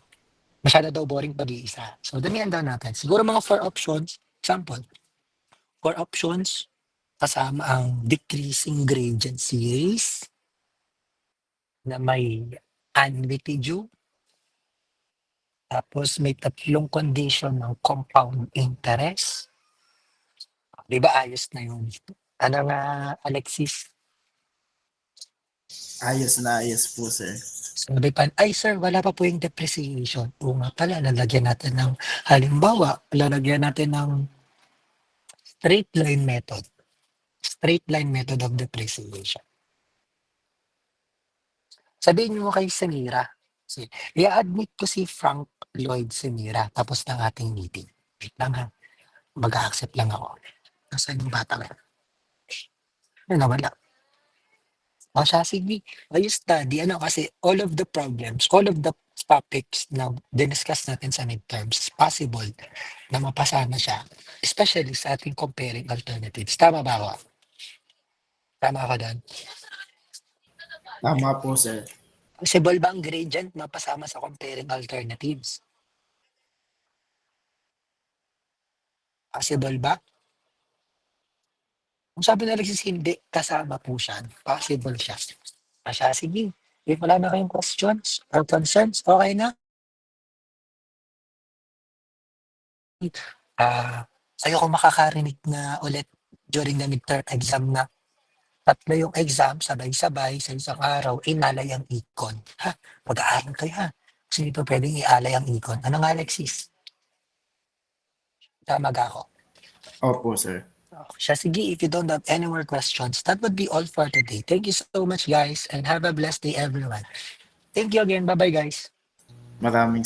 Masyado daw boring pag-iisa. So damihan daw natin. Siguro mga 4 options. Example. 4 options kasama ang decreasing gradient series na may unwitted Tapos may tatlong condition ng compound interest. Di ba ayos na yun? Ano nga, Alexis? Ayos na ayos po, sir. Sabi pa, ay sir, wala pa po yung depreciation. O nga pala, lalagyan natin ng, halimbawa, lalagyan natin ng straight line method. Straight line method of depreciation. Sabihin nyo kay Samira, i-admit ko si Frank Lloyd Samira tapos ng ating meeting. Wait lang ha. Mag-accept lang ako. Nasaan yung bata nga? Ano nawala? O siya, sige. You study. Ano kasi all of the problems, all of the topics na diniscuss natin sa midterms, possible na mapasa na siya. Especially sa ating comparing alternatives. Tama ba ako? Tama ako doon? Tama po, sir. Possible ba ang gradient mapasama sa comparing alternatives? Possible ba? Kung sabi na Alexis, hindi, kasama po siya. Possible siya. Siya, sige. If wala na kayong questions or concerns, okay na? Ayoko makakarinig na ulit during the midterm exam na tatlo yung exam, sabay-sabay, sa isang araw, inalay ang econ. Ha? Mag-aaral kayo ha? Kasi hindi pa pwedeng ialay ang econ. Ano nga, Alexis? Tama ako. Opo, sir. Siya, sige, if you don't have any more questions, that would be all for today. Thank you so much, guys, and have a blessed day, everyone. Thank you again. Bye-bye, guys. Maraming